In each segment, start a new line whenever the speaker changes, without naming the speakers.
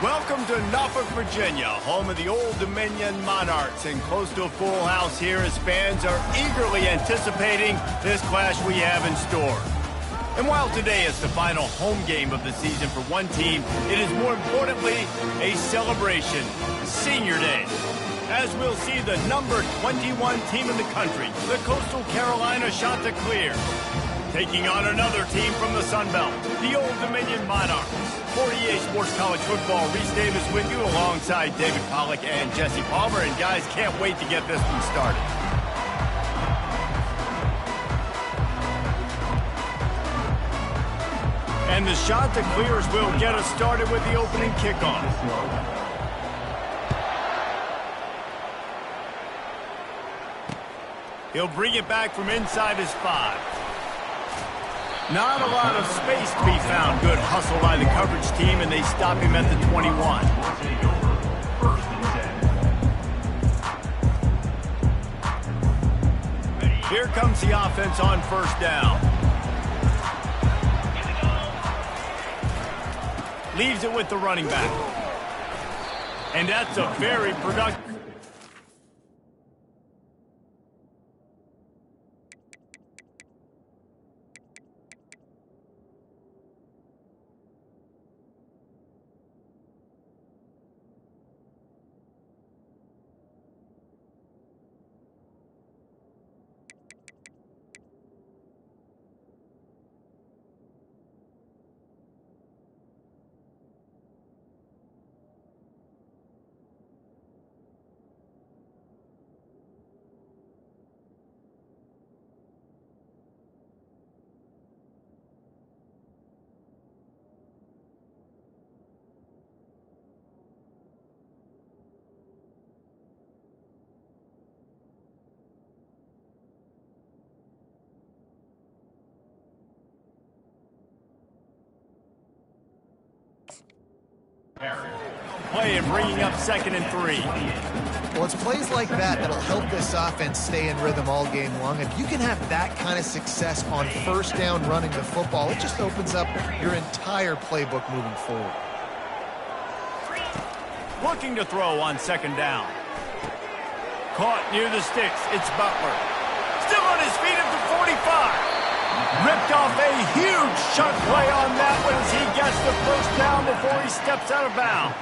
Welcome to Norfolk, Virginia, home of the Old Dominion Monarchs, and close to a full house here as fans are eagerly anticipating this clash we have in store. And while today is the final home game of the season for one team, it is more importantly a celebration, Senior Day. As we'll see the number 21 team in the country, the Coastal Carolina Chanticleer, taking on another team from the Sun Belt, the Old Dominion Monarchs. For EA Sports College Football, Reese Davis with you alongside David Pollack and Jesse Palmer. And guys, can't wait to get this one started. And the Chanticleers will get us started with the opening kickoff. He'll bring it back from inside his 5. Not a lot of space to be found. Good hustle by the coverage team, and they stop him at the 21. Here comes the offense on first down. Leaves it with the running back. And that's a very productive... Play and bringing up 2nd and 3.
Well, it's plays like that that'll help this offense stay in rhythm all game long. If you can have that kind of success on first down running the football, it just opens up your entire playbook moving forward.
Looking to throw on 2nd down. Caught near the sticks. It's Butler. Still on his feet at the 45. Ripped off a huge chunk play on that one as he gets the first down before he steps out of bounds.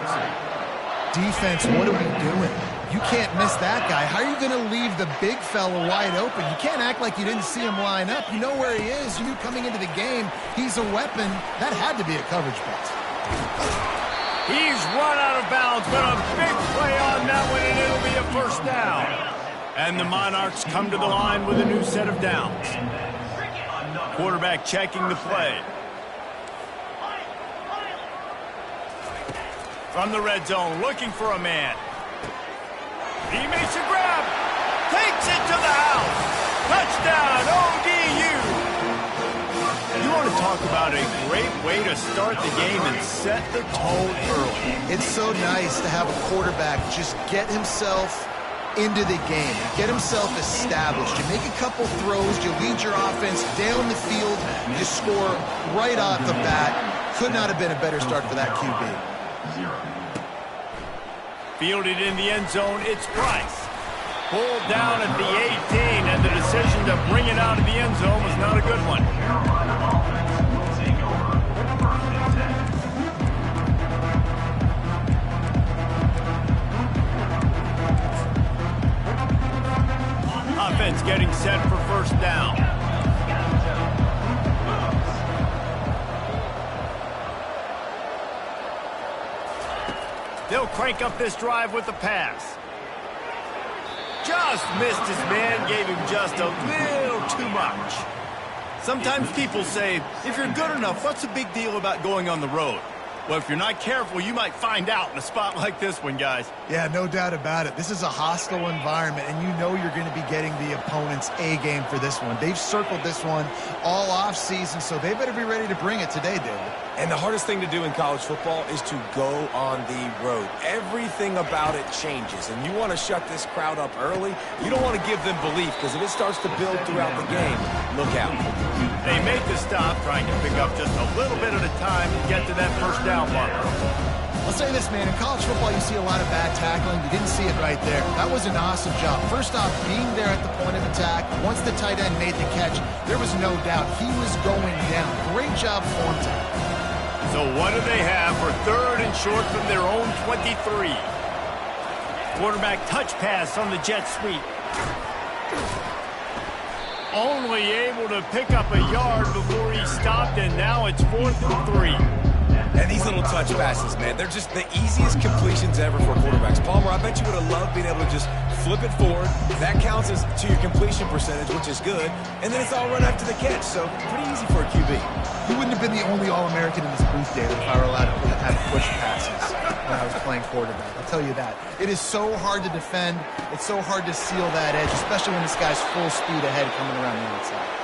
Defense, what are we doing? You can't miss that guy. How are you going to leave the big fella wide open? You can't act like you didn't see him line up. You know where he is. You knew coming into the game he's a weapon. That had to be a coverage pass.
He's run out of bounds, but a big play on that one, and it'll be a first down. And the Monarchs come to the line with a new set of downs. Quarterback checking the play. From the red zone, looking for a man. He makes a grab. Takes it to the house. Touchdown, ODU. You want to talk about a great way to start the game and set the tone early.
It's so nice to have a quarterback just get himself into the game, get himself established. You make a couple throws, you lead your offense down the field, you score right off the bat. Could not have been a better start for that QB.
Fielded in the end zone, it's Price. Pulled down at the 18, and the decision to bring it out of the end zone was not a good one. Offense getting set for first down. They'll crank up this drive with the pass. Just missed his man, gave him just a little too much. Sometimes people say, if you're good enough, what's the big deal about going on the road? Well, if you're not careful, you might find out in a spot like this one, guys.
Yeah, no doubt about it. This is a hostile environment, and you know you're going to be getting the opponent's A game for this one. They've circled this one all off season, so they better be ready to bring it today, David.
And the hardest thing to do in college football is to go on the road. Everything about it changes, and you want to shut this crowd up early. You don't want to give them belief, because if it starts to build throughout the game, look out.
They make the stop, trying to pick up just a little bit at a time to get to that first down marker.
I'll say this, man. In college football, you see a lot of bad tackling. You didn't see it right there. That was an awesome job. First off, being there at the point of attack. Once the tight end made the catch, there was no doubt he was going down. Great job form tackle.
So what do they have for 3rd and short from their own 23? Quarterback touch pass on the jet sweep. Only able to pick up a yard before he stopped, and now it's 4th and 3.
And these little touch passes, man, they're just the easiest completions ever for quarterbacks. Palmer, I bet you would have loved being able to just flip it forward. That counts as to your completion percentage, which is good. And then it's all run after the catch, so pretty easy for a QB.
You wouldn't have been the only All-American in this booth, David, if I were allowed to have push passes when I was playing quarterback. I'll tell you that. It is so hard to defend. It's so hard to seal that edge, especially when this guy's full speed ahead coming around the outside.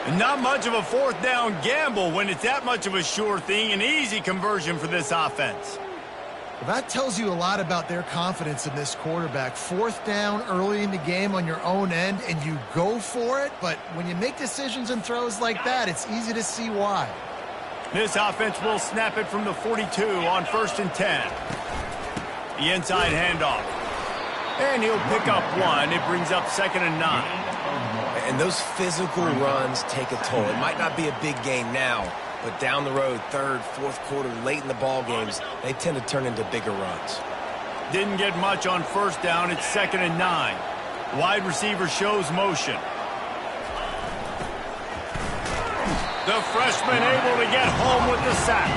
And not much of a 4th down gamble when it's that much of a sure thing. An easy conversion for this offense.
Well, that tells you a lot about their confidence in this quarterback. 4th down early in the game on your own end, and you go for it. But when you make decisions and throws like that, it's easy to see why.
This offense will snap it from the 42 on 1st and 10. The inside handoff. And he'll pick up 1. It brings up 2nd and 9.
And those physical runs take a toll. It might not be a big game now, but down the road, 3rd, 4th quarter, late in the ball games, they tend to turn into bigger runs.
Didn't get much on 1st down. It's 2nd and 9. Wide receiver shows motion. The freshman able to get home with the sack.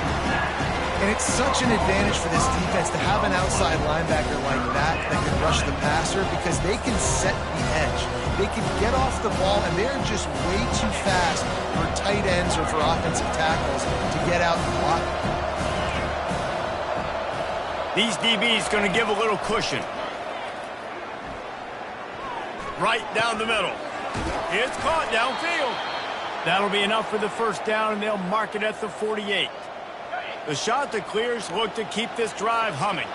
And it's such an advantage for this defense to have an outside linebacker like that can rush the passer because they can set the edge. They can get off the ball, and they're just way too fast for tight ends or for offensive tackles to get out and block.
These DBs going to give a little cushion. Right down the middle. It's caught downfield. That'll be enough for the 1st down, and they'll mark it at the 48. The shot that clears look to keep this drive humming.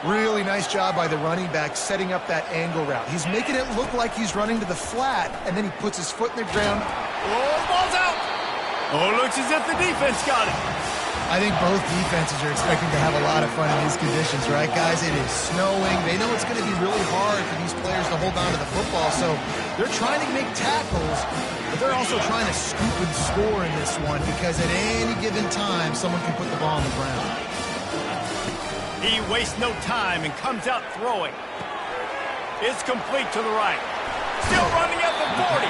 Really nice job by the running back setting up that angle route. He's making it look like he's running to the flat, and then he puts his foot in the ground.
Oh, ball's out! Oh, looks as if the defense got it.
I think both defenses are expecting to have a lot of fun in these conditions, right, guys? It is snowing. They know it's going to be really hard for these players to hold on to the football, so they're trying to make tackles, but they're also trying to scoop and score in this one because at any given time, someone can put the ball on the ground.
He wastes no time and comes out throwing. It's complete to the right. Still running at the 40.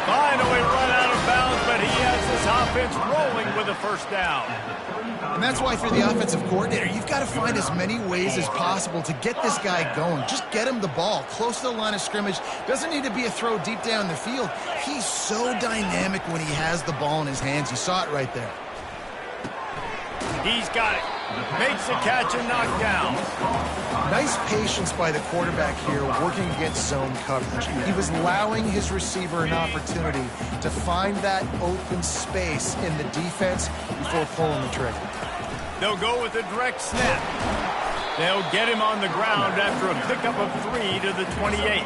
Finally run out of bounds, but he has this offense rolling with a 1st down.
And that's why for the offensive coordinator, you've got to find as many ways as possible to get this guy going. Just get him the ball close to the line of scrimmage. Doesn't need to be a throw deep down the field. He's so dynamic when he has the ball in his hands. You saw it right there.
He's got it. Makes the catch and knocked down.
Nice patience by the quarterback here working against zone coverage. He was allowing his receiver an opportunity to find that open space in the defense before pulling the trigger.
They'll go with a direct snap. They'll get him on the ground after a pickup of 3 to the 28.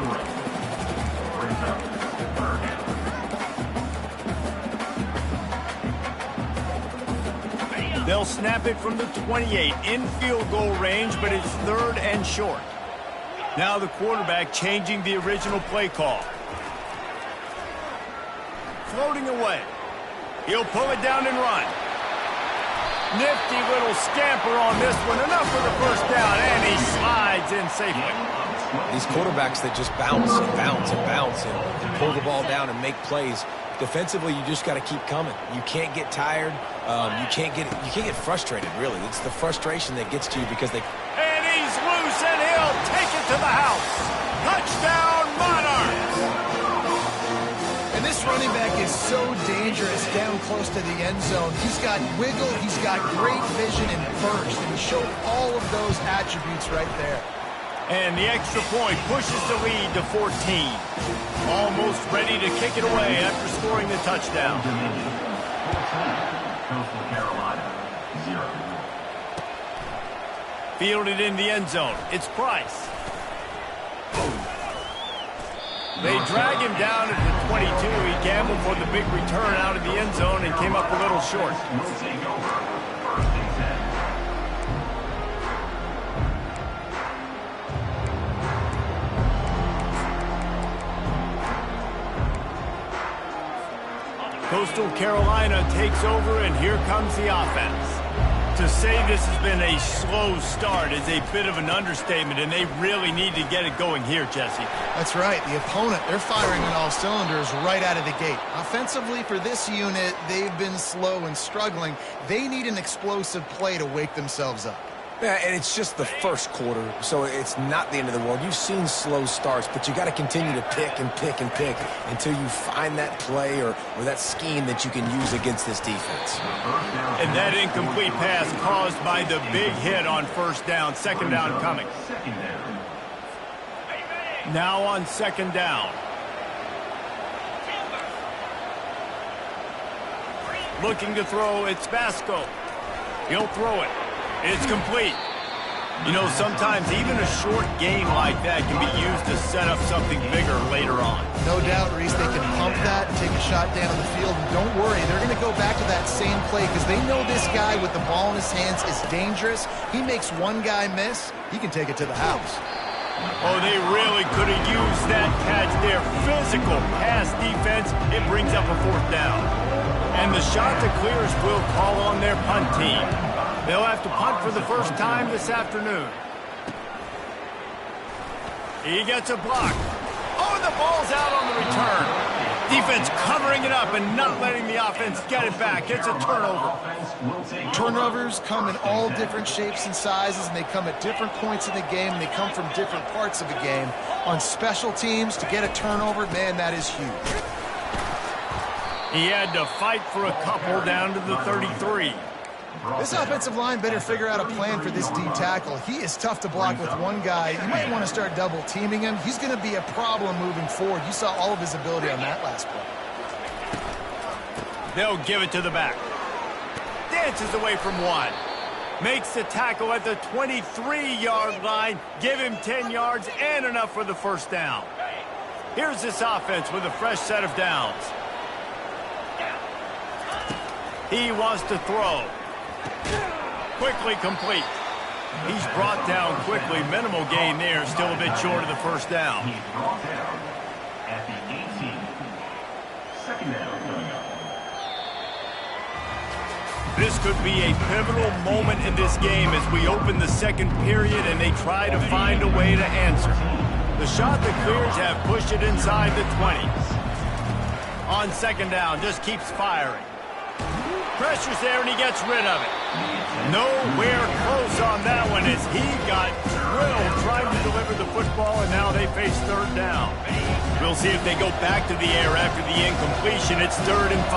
They'll snap it from the 28 in field goal range, but it's 3rd and short. Now the quarterback changing the original play call. Floating away. He'll pull it down and run. Nifty little scamper on this one. Enough for the 1st down, and he slides in safely.
These quarterbacks that just bounce and bounce and bounce and pull the ball down and make plays. Defensively, you just got to keep coming. You can't get tired. You can't get frustrated, really. It's the frustration that gets to you because they...
And he's loose, and he'll take it to the house. Touchdown, Monarchs!
And this running back is so dangerous down close to the end zone. He's got wiggle, he's got great vision and burst, and he showed all of those attributes right there.
And the extra point pushes the lead to 14. Almost ready to kick it away after scoring the touchdown. Fielded in the end zone. It's Price. They drag him down at the 22. He gambled for the big return out of the end zone and came up a little short. Coastal Carolina takes over, and here comes the offense. To say this has been a slow start is a bit of an understatement, and they really need to get it going here, Jesse.
That's right. The opponent, they're firing on all cylinders right out of the gate. Offensively, for this unit, they've been slow and struggling. They need an explosive play to wake themselves up.
Yeah, and it's just the first quarter, so it's not the end of the world. You've seen slow starts, but you got to continue to pick and pick and pick until you find that play or that scheme that you can use against this defense.
And that incomplete pass caused by the big hit on first down. Second down coming. Now on second down. Looking to throw, it's Vasco. He'll throw it. It's complete. You know, sometimes even a short game like that can be used to set up something bigger later on.
No doubt, Reese, they can pump that and take a shot down the field. And don't worry, they're going to go back to that same play because they know this guy with the ball in his hands is dangerous. He makes one guy miss, he can take it to the house.
Oh, they really could have used that catch there. Physical pass defense, it brings up a fourth down. And the shot to clears will call on their punt team. They'll have to punt for the first time this afternoon. He gets a block. Oh, and the ball's out on the return. Defense covering it up and not letting the offense get it back. It's a turnover.
Turnovers come in all different shapes and sizes, and they come at different points in the game, and they come from different parts of the game. On special teams, to get a turnover, man, that is huge.
He had to fight for a couple down to the 33.
This offensive line better figure out a plan for this D tackle. He is tough to block with one guy. You might want to start double teaming him. He's going to be a problem moving forward. You saw all of his ability on that last play.
They'll give it to the back. Dances away from one. Makes the tackle at the 23-yard line. Give him 10 yards and enough for the first down. Here's this offense with a fresh set of downs. He wants to throw. Quickly complete. He's brought down quickly. Minimal gain there. Still a bit short of the first down.
He's brought down at the 18. Second down coming up.
This could be a pivotal moment in this game as we open the second period and they try to find a way to answer. The shot that clears have pushed it inside the 20s. On second down, just keeps firing. Pressure's there, and he gets rid of it. Nowhere close on that one as he got drilled trying to deliver the football, and now they face third down. We'll see if they go back to the air after the incompletion. It's 3rd and 5.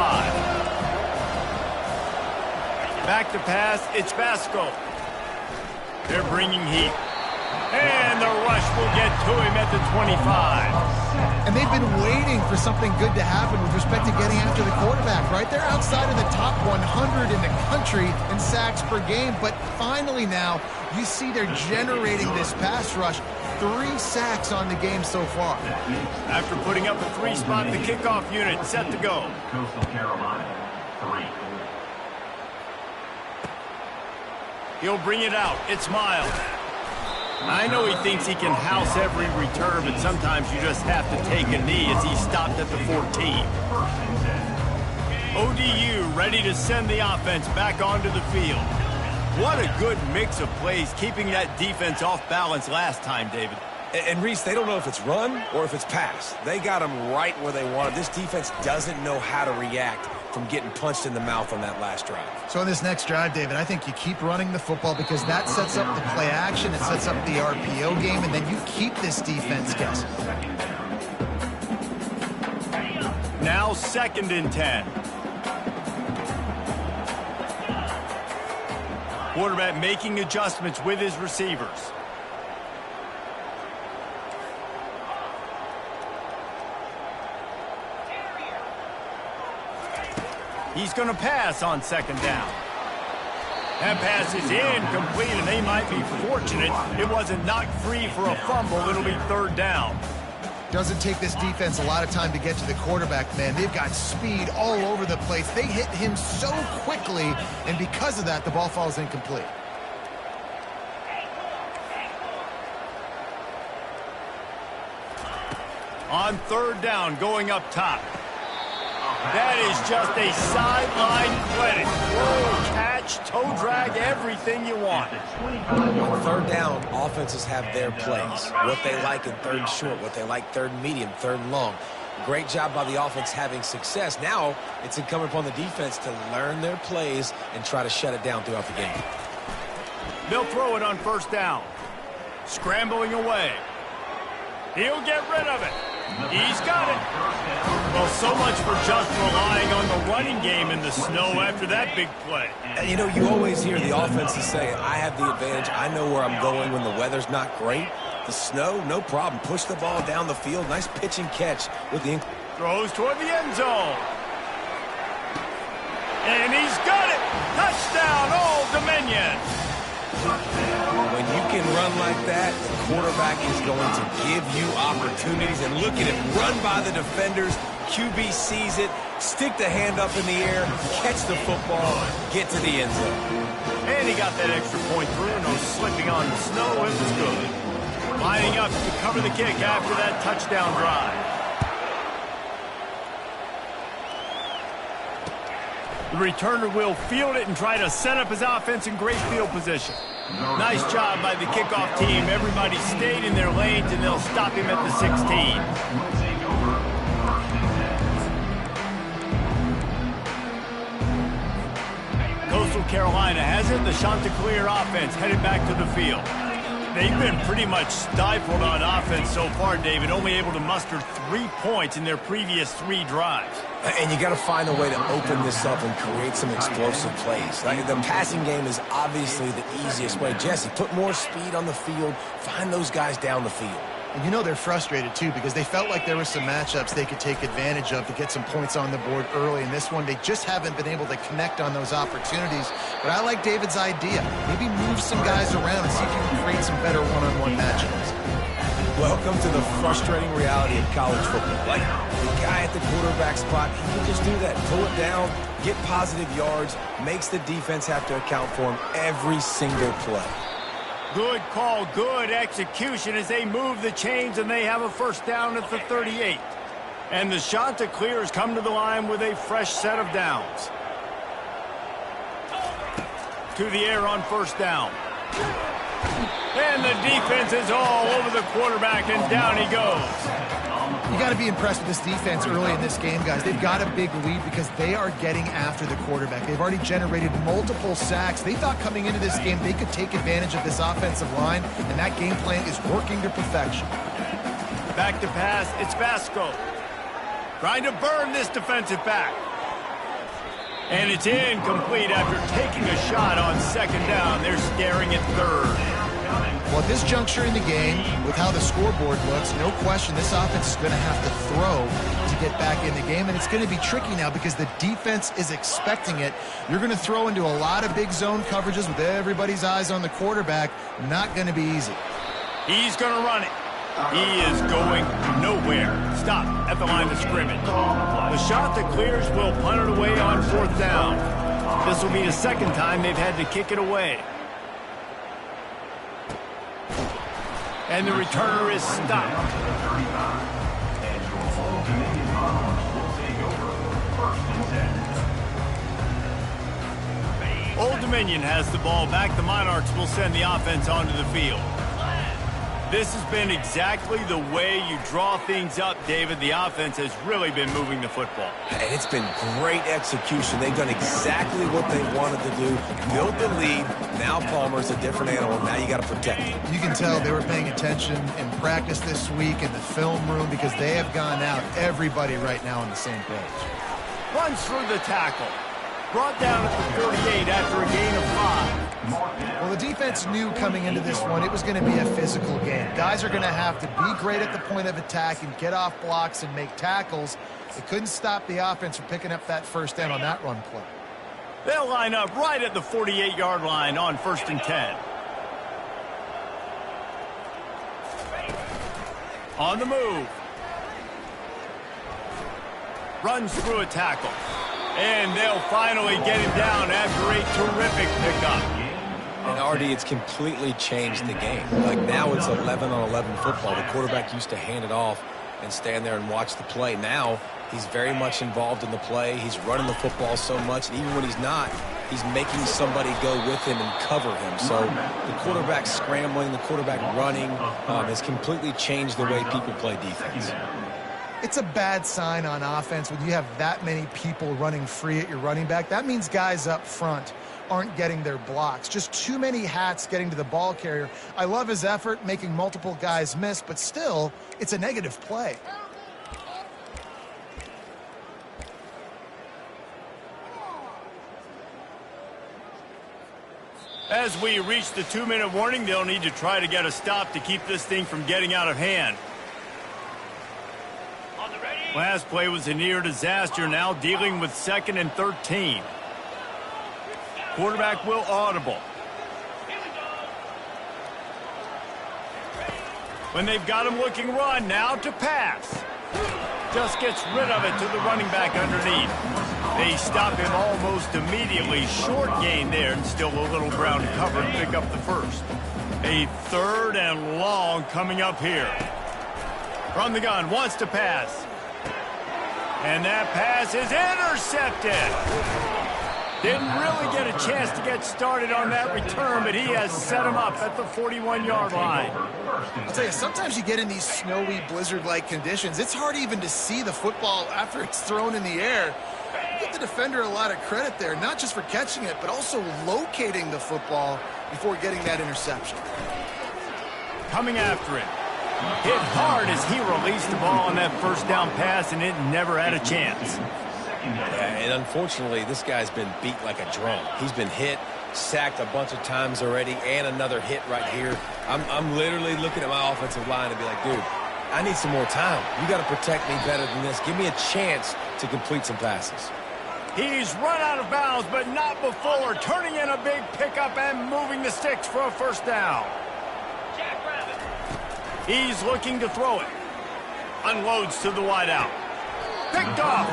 Back to pass, it's Vasco. They're bringing heat. And the rush will get to him at the 25.
And they've been waiting for something good to happen with respect to getting after the quarterback, right? They're outside of the top 100 in the country in sacks per game, but finally now you see they're generating this pass rush. 3 sacks on the game so far.
After putting up a 3-spot, the kickoff unit set to go.
Coastal Carolina, 3.
He'll bring it out. It's Miles. I know he thinks he can house every return, but sometimes you just have to take a knee as he stopped at the 14. ODU ready to send the offense back onto the field. What a good mix of plays, keeping that defense off balance last time, David.
And Reese, they don't know if it's run or if it's pass. They got them right where they want it. This defense doesn't know how to react from getting punched in the mouth on that last drive.
So in this next drive, David, I think you keep running the football because that sets up the play action, it sets up the RPO game, and then you keep this defense guessing.
Now 2nd and 10. Quarterback making adjustments with his receivers. He's going to pass on 2nd down. That pass is incomplete, and they might be fortunate it wasn't knocked free for a fumble. It'll be 3rd down.
Doesn't take this defense a lot of time to get to the quarterback, man. They've got speed all over the place. They hit him so quickly, and because of that, the ball falls incomplete.
On 3rd down, going up top. That is just a sideline clinic. Whoa, catch, toe drag, everything you want.
On third down, offenses have their plays. What they like in third and short, what they like third and medium, third and long. Great job by the offense having success. Now it's incumbent upon the defense to learn their plays and try to shut it down throughout the game.
They'll throw it on first down. Scrambling away. He'll get rid of it. He's got it. Well, so much for just relying on the running game in the snow after that big play.
You know, you always hear the offenses say, I have the advantage. I know where I'm going when the weather's not great. The snow, no problem. Push the ball down the field. Nice pitch and catch with the...
Throws toward the end zone. And he's got it. Touchdown, Old Dominion.
When you can run like that, the quarterback is going to give you opportunities. And look at it, run by the defenders. QB sees it, stick the hand up in the air, catch the football, get to the end zone.
And he got that extra point through. No slipping on the snow. It was good. Lining up to cover the kick after that touchdown drive. The returner will field it and try to set up his offense in great field position. Nice job by the kickoff team. Everybody stayed in their lanes, and they'll stop him at the 16. Coastal Carolina has it. The Chanticleer offense headed back to the field. They've been pretty much stifled on offense so far, David, only able to muster 3 points in their previous 3 drives.
And you got to find a way to open this up and create some explosive plays. Like, the passing game is obviously the easiest way. Jesse, put more speed on the field. Find those guys down the field.
And you know they're frustrated, too, because they felt like there were some matchups they could take advantage of to get some points on the board early. In this one, they just haven't been able to connect on those opportunities. But I like David's idea. Maybe move some guys around and see if you can create some better one-on-one matchups.
Welcome to the frustrating reality of college football. Like, the guy at the quarterback spot, he can just do that. Pull it down, get positive yards, makes the defense have to account for him every single play.
Good call, good execution as they move the chains, and they have a first down at the 38. And the Chanticleers come to the line with a fresh set of downs. To the air on first down. And the defense is all over the quarterback, and down he goes.
You got to be impressed with this defense early in this game, guys. They've got a big lead because they are getting after the quarterback. They've already generated multiple sacks. They thought coming into this game they could take advantage of this offensive line, and that game plan is working to perfection.
Back to pass, it's Vasco. Trying to burn this defensive back. And it's incomplete after taking a shot on second down. They're staring at third.
Well, at this juncture in the game, with how the scoreboard looks, no question this offense is going to have to throw to get back in the game, and it's going to be tricky now because the defense is expecting it. You're going to throw into a lot of big zone coverages with everybody's eyes on the quarterback. Not going to be easy.
He's going to run it. He is going nowhere. Stop at the line of scrimmage. The Chanticleers will punt it away on fourth down. This will be the second time they've had to kick it away. And the returner is stopped. Old Dominion has the ball back. The Monarchs will send the offense onto the field. This has been exactly the way you draw things up, David. The offense has really been moving the football.
And it's been great execution. They've done exactly what they wanted to do. Built the lead. Now Palmer's a different animal. Now you got to protect him.
You can tell they were paying attention in practice this week in the film room because they have gone out, everybody right now on the same page.
Runs through the tackle. Brought down at the 38 after a gain of 5.
Well, the defense knew coming into this one it was going to be a physical game. Guys are going to have to be great at the point of attack and get off blocks and make tackles. They couldn't stop the offense from picking up that first down on that run play.
They'll line up right at the 48-yard line on 1st and 10. On the move. Runs through a tackle. And they'll finally get him down after a terrific pickup.
And Artie, it's completely changed the game. Like, now it's 11-on-11 football. The quarterback used to hand it off and stand there and watch the play. Now he's very much involved in the play. He's running the football so much, and even when he's not, he's making somebody go with him and cover him. So the quarterback scrambling, the quarterback running has completely changed the way people play defense.
It's a bad sign on offense when you have that many people running free at your running back. That means guys up front aren't getting their blocks. Just too many hats getting to the ball carrier. I love his effort, making multiple guys miss, but still, it's a negative play.
As we reach the 2-minute warning, they'll need to try to get a stop to keep this thing from getting out of hand. Last play was a near disaster, now dealing with 2nd and 13. Quarterback will audible. When they've got him looking run, now to pass. Just gets rid of it to the running back underneath. They stop him almost immediately. Short gain there, and still a little ground cover to pick up the first. A 3rd and long coming up here. From the gun, wants to pass. And that pass is intercepted. Didn't really get a chance to get started on that return, but he has set him up at the 41-yard line.
I'll tell you, sometimes you get in these snowy, blizzard-like conditions, it's hard even to see the football after it's thrown in the air. Give the defender a lot of credit there, not just for catching it, but also locating the football before getting that interception.
Coming after it. Hit hard as he released the ball on that first down pass, and it never had a chance.
Yeah, and unfortunately, this guy's been beat like a drum. He's been hit, sacked a bunch of times already, and another hit right here. I'm literally looking at my offensive line and be like, dude, I need some more time. You got to protect me better than this. Give me a chance to complete some passes.
He's run out of bounds, but not before. Turning in a big pickup and moving the sticks for a first down. He's looking to throw it. Unloads to the wideout. Picked off.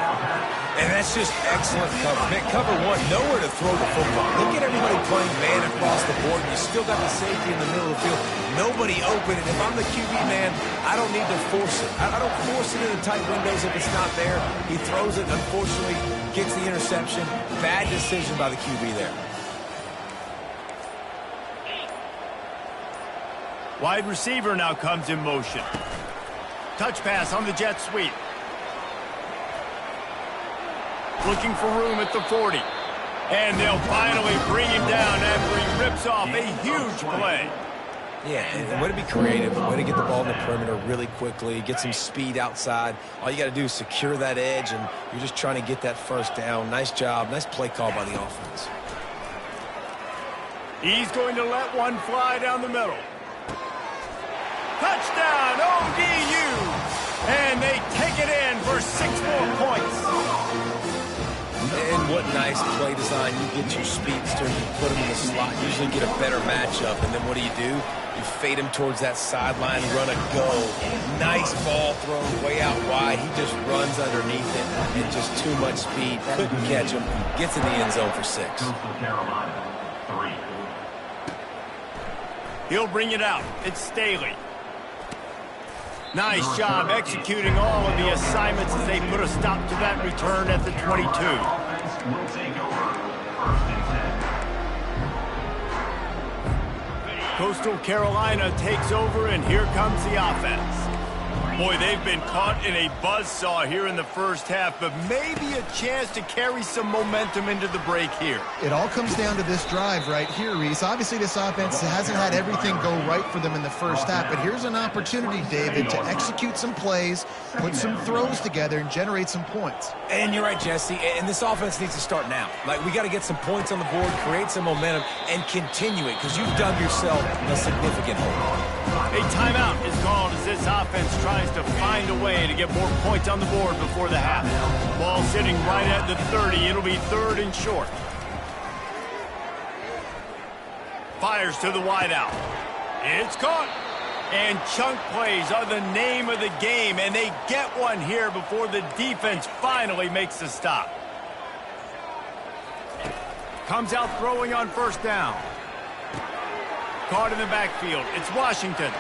And that's just excellent cover. Man, cover one, nowhere to throw the football. Look at everybody playing man across the board. You still got the safety in the middle of the field. Nobody open. And if I'm the QB man, I don't need to force it. I don't force it into tight windows if it's not there. He throws it, unfortunately, gets the interception. Bad decision by the QB there.
Wide receiver now comes in motion. Touch pass on the jet sweep. Looking for room at the 40. And they'll finally bring him down after he rips off a huge play.
Yeah, and way to be creative, way to get the ball in the perimeter really quickly, get some speed outside. All you got to do is secure that edge, and you're just trying to get that first down. Nice job, nice play call by the offense.
He's going to let one fly down the middle. Touchdown, ODU! And they take it in for 6 more points.
And what nice play design. You get your speedster, you put him in the slot, usually get a better matchup. And then what do? You fade him towards that sideline, run a go. Nice ball thrown way out wide. He just runs underneath it and just too much speed. Couldn't catch him. Gets in the end zone for 6.
He'll bring it out. It's Staley. Nice job executing all of the assignments as they put a stop to that return at the 22. Coastal Carolina takes over, and here comes the offense. Boy, they've been caught in a buzzsaw here in the first half, but maybe a chance to carry some momentum into the break here.
It all comes down to this drive right here, Reese. Obviously, this offense hasn't had everything go right for them in the first half, but here's an opportunity, David, to execute some plays, put some throws together, and generate some points.
And you're right, Jesse, and this offense needs to start now. Like, we got to get some points on the board, create some momentum, and continue it, because you've dug yourself a significant hole.
A timeout is called as this offense tries to find a way to get more points on the board before the half. Ball sitting right at the 30. It'll be 3rd and short. Fires to the wideout. It's caught. And chunk plays are the name of the game, and they get one here before the defense finally makes the stop. Comes out throwing on first down. Caught in the backfield. It's Washington.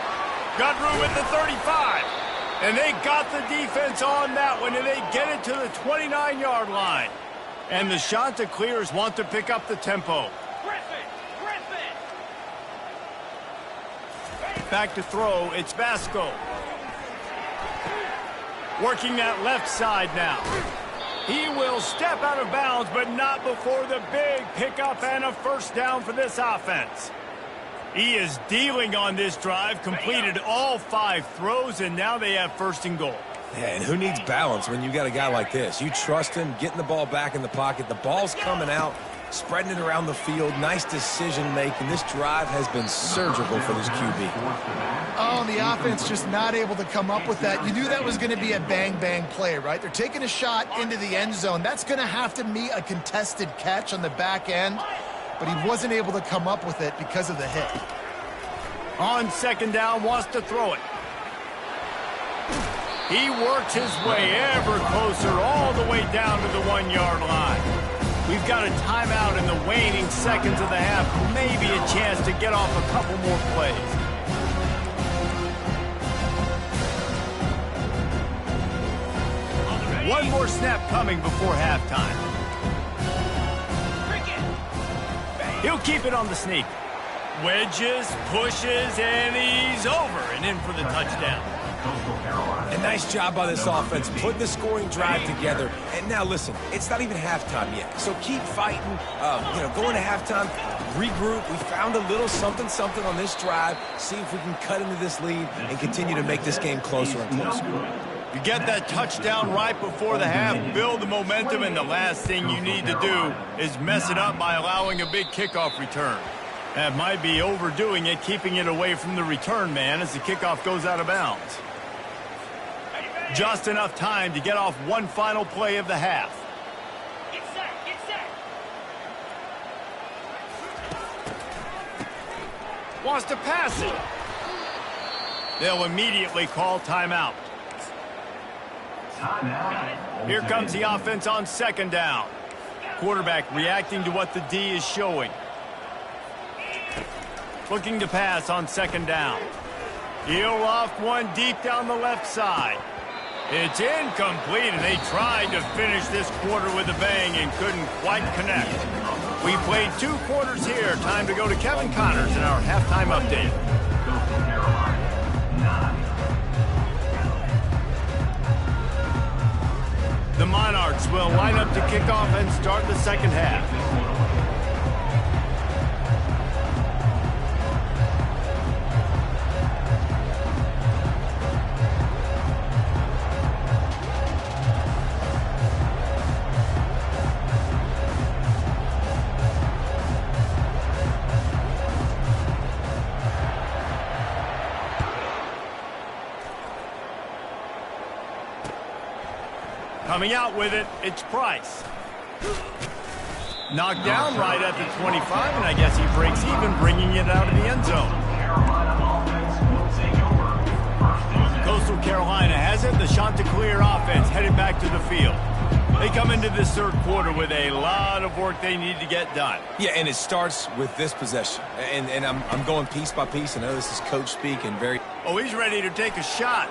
Got room at the 35. And they got the defense on that one, and they get it to the 29-yard line. And the Chanticleers want to pick up the tempo. Back to throw, it's Vasco. Working that left side now. He will step out of bounds, but not before the big pickup and a first down for this offense. He is dealing on this drive, completed all 5 throws, and now they have first and goal.
Yeah, and who needs balance when you got a guy like this? You trust him, getting the ball back in the pocket. The ball's coming out, spreading it around the field. Nice decision-making. This drive has been surgical for this QB.
Oh, and the offense just not able to come up with that. You knew that was going to be a bang-bang play, right? They're taking a shot into the end zone. That's going to have to be a contested catch on the back end, but he wasn't able to come up with it because of the hit.
On second down, wants to throw it. He works his way ever closer all the way down to the 1-yard line. We've got a timeout in the waning seconds of the half. Maybe a chance to get off a couple more plays. One more snap coming before halftime. He'll keep it on the sneak. Wedges, pushes, and he's over and in for the touchdown.
A nice job by this offense, putting the scoring drive together. And now listen, it's not even halftime yet, so keep fighting. Going to halftime, regroup. We found a little something on this drive. See if we can cut into this lead and continue to make this game closer and closer.
You get that touchdown right before the half, build the momentum, and the last thing you need to do is mess it up by allowing a big kickoff return. That might be overdoing it, keeping it away from the return man as the kickoff goes out of bounds. Just enough time to get off one final play of the half.
Get set.
Wants to pass it. They'll immediately call timeout. Here comes the offense on second down. Quarterback reacting to what the D is showing. Looking to pass on second down. He'll loft one deep down the left side. It's incomplete, and they tried to finish this quarter with a bang and couldn't quite connect. We played 2 quarters here. Time to go to Kevin Connors in our halftime update. The Monarchs will line up to kick off and start the second half. Coming out with it, it's Price. Knocked down right at the 25, and I guess he breaks even, bringing it out of the end zone. Coastal Carolina has it. The Chanticleer offense headed back to the field. They come into this third quarter with a lot of work they need to get done.
Yeah, and it starts with this possession. And I'm going piece by piece. I know this is coach speak and very...
Oh, he's ready to take a shot.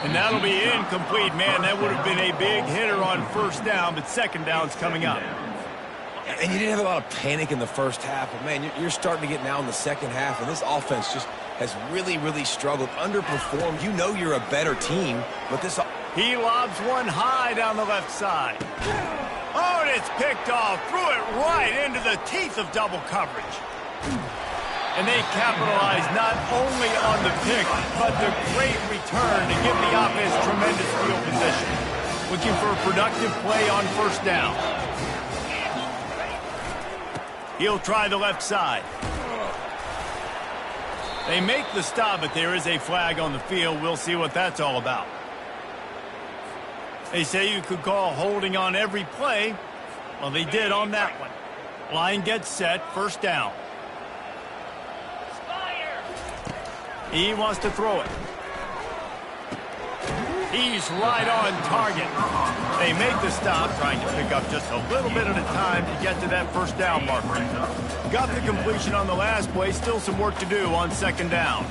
And that'll be incomplete. Man, that would have been a big hitter on first down, but second down's coming up.
And you didn't have a lot of panic in the first half, but, man, you're starting to get now in the second half, and this offense just has really, really struggled, underperformed. You know you're a better team, but this...
He lobs one high down the left side. Oh, and it's picked off. Threw it right into the teeth of double coverage. And they capitalize not only on the pick, but the great return to give the offense tremendous field position. Looking for a productive play on first down. He'll try the left side. They make the stop, but there is a flag on the field. We'll see what that's all about. They say you could call holding on every play. Well, they did on that one. Line gets set, first down. He wants to throw it. He's right on target. They make the stop, trying to pick up just a little bit at a time to get to that first down marker. Got the completion on the last play, still some work to do on second down.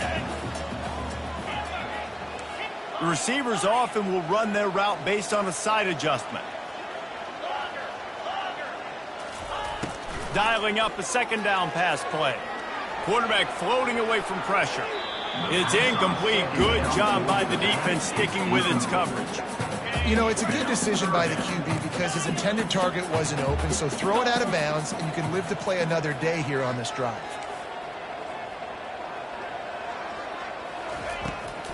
The receivers often will run their route based on a side adjustment. Dialing up a second down pass play. Quarterback floating away from pressure. It's incomplete. Good job by the defense sticking with its coverage.
You know, it's a good decision by the QB because his intended target wasn't open, so throw it out of bounds, and you can live to play another day here on this drive.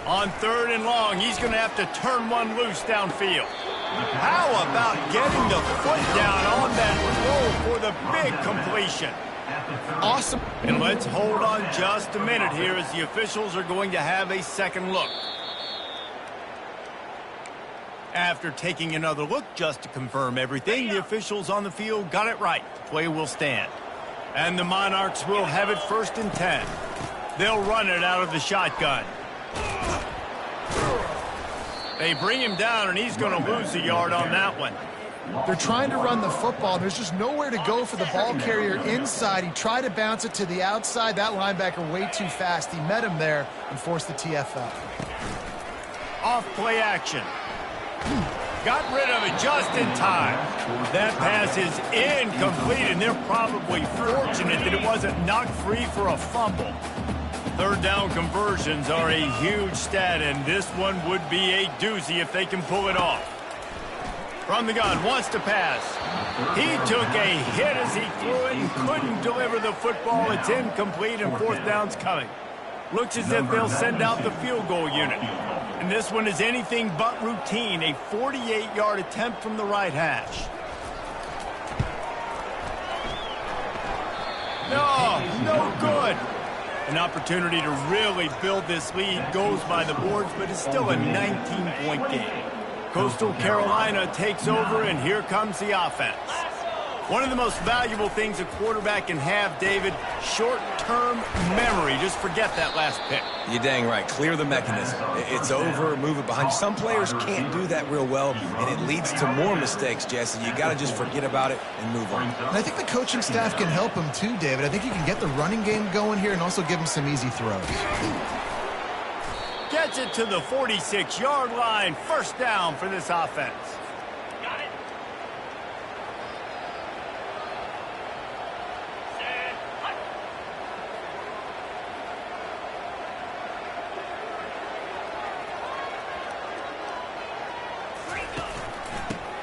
On 3rd and long, he's going to have to turn one loose downfield. How about getting the foot down on that throw for the big completion?
Awesome.
And let's hold on just a minute here as the officials are going to have a second look. After taking another look just to confirm everything, the officials on the field got it right. The play will stand. And the Monarchs will have it 1st and 10. They'll run it out of the shotgun. They bring him down, and he's going to lose a yard on that one.
They're trying to run the football. There's just nowhere to go for the ball carrier inside. He tried to bounce it to the outside. That linebacker way too fast. He met him there and forced the TFL.
Off play action. Got rid of it just in time. That pass is incomplete, and they're probably fortunate that it wasn't knocked free for a fumble. 3rd down conversions are a huge stat, and this one would be a doozy if they can pull it off. From the gun, wants to pass. He took a hit as he threw it and couldn't deliver the football. It's incomplete, and 4th down's coming. Looks as if they'll send out the field goal unit. And this one is anything but routine, a 48-yard attempt from the right hash. No good. An opportunity to really build this lead goes by the boards, but it's still a 19-point game. Coastal Carolina takes over, and here comes the offense. One of the most valuable things a quarterback can have, David, short-term memory. Just forget that last pick.
You're dang right. Clear the mechanism. It's over, move it behind you. Some players can't do that real well, and it leads to more mistakes, Jesse. You got to just forget about it and move on.
And I think the coaching staff can help him too, David. I think you can get the running game going here and also give him some easy throws.
Gets it to the 46-yard line. 1st down for this offense.
Got it. Set. Hut.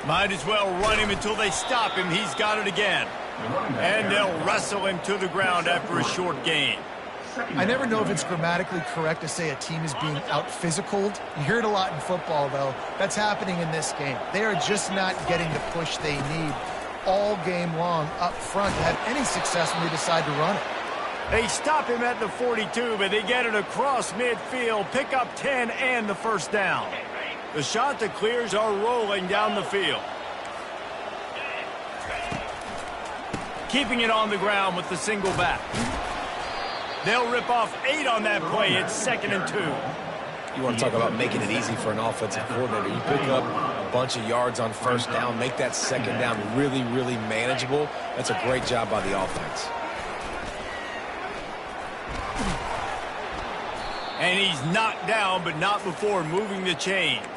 Might as well run him until they stop him. He's got it again. And they'll wrestle him to the ground after a short gain.
I never know if it's grammatically correct to say a team is being out-physicaled. You hear it a lot in football, though. That's happening in this game. They are just not getting the push they need all game long up front to have any success when they decide to run it.
They stop him at the 42, but they get it across midfield, pick up 10 and the 1st down. The Chanticleers are rolling down the field. Keeping it on the ground with the single back. They'll rip off 8 on that play. It's 2nd and 2.
You want to talk about making it easy for an offensive coordinator. You pick up a bunch of yards on 1st down, make that 2nd down really, really manageable. That's a great job by the offense.
And he's knocked down, but not before moving the chains.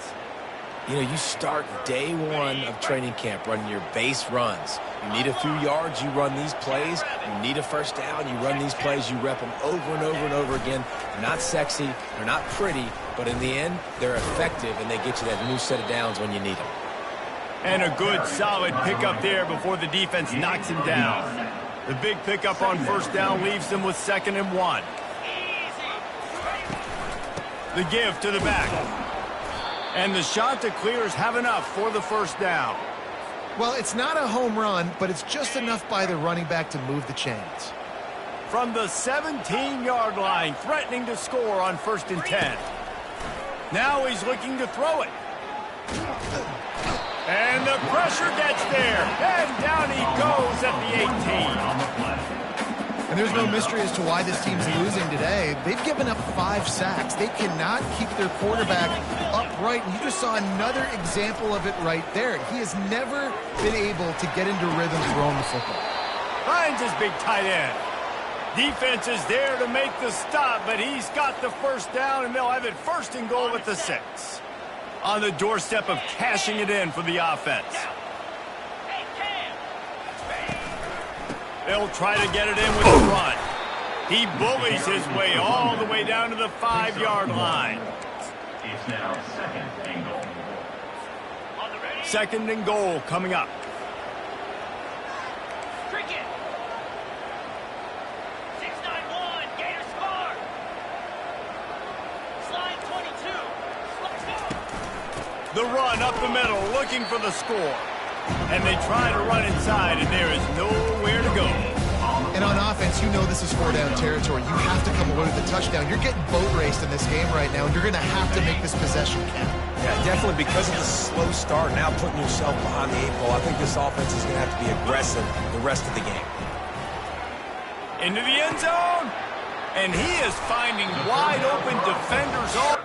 You know, you start day 1 of training camp running your base runs. You need a few yards, you run these plays. You need a 1st down, you run these plays. You rep them over and over and over again. They're not sexy, they're not pretty, but in the end, they're effective, and they get you that new set of downs when you need them.
And a good, solid pickup there before the defense knocks him down. The big pickup on 1st down leaves them with 2nd and 1. The give to the back. And the Chanticleers have enough for the 1st down.
Well, it's not a home run, but it's just enough by the running back to move the chains.
From the 17-yard line, threatening to score on 1st and 10. Now he's looking to throw it. And the pressure gets there. And down he goes at the 18.
And there's no mystery as to why this team's losing today. They've given up 5 sacks. They cannot keep their quarterback upright. And you just saw another example of it right there. He has never been able to get into rhythm throwing the football.
Finds his big tight end. Defense is there to make the stop, but he's got the first down, and they'll have it first and goal at the 6. On the doorstep of cashing it in for the offense. They'll try to get it in with the run. He bullies his way all the way down to the 5-yard line.
It's now second and goal.
Second and goal coming up.
Cricket. 691. Gators score. Slide 22.
The run up the middle, looking for the score. And they try to run inside, and there is nowhere to go.
And on offense, you know this is 4-down territory. You have to come away with a touchdown. You're getting boat raced in this game right now, and you're going to have to make this possession count.
Yeah, definitely because of the slow start, now putting yourself behind the 8 ball. I think this offense is going to have to be aggressive the rest of the game.
Into the end zone, and he is finding wide open defenders all.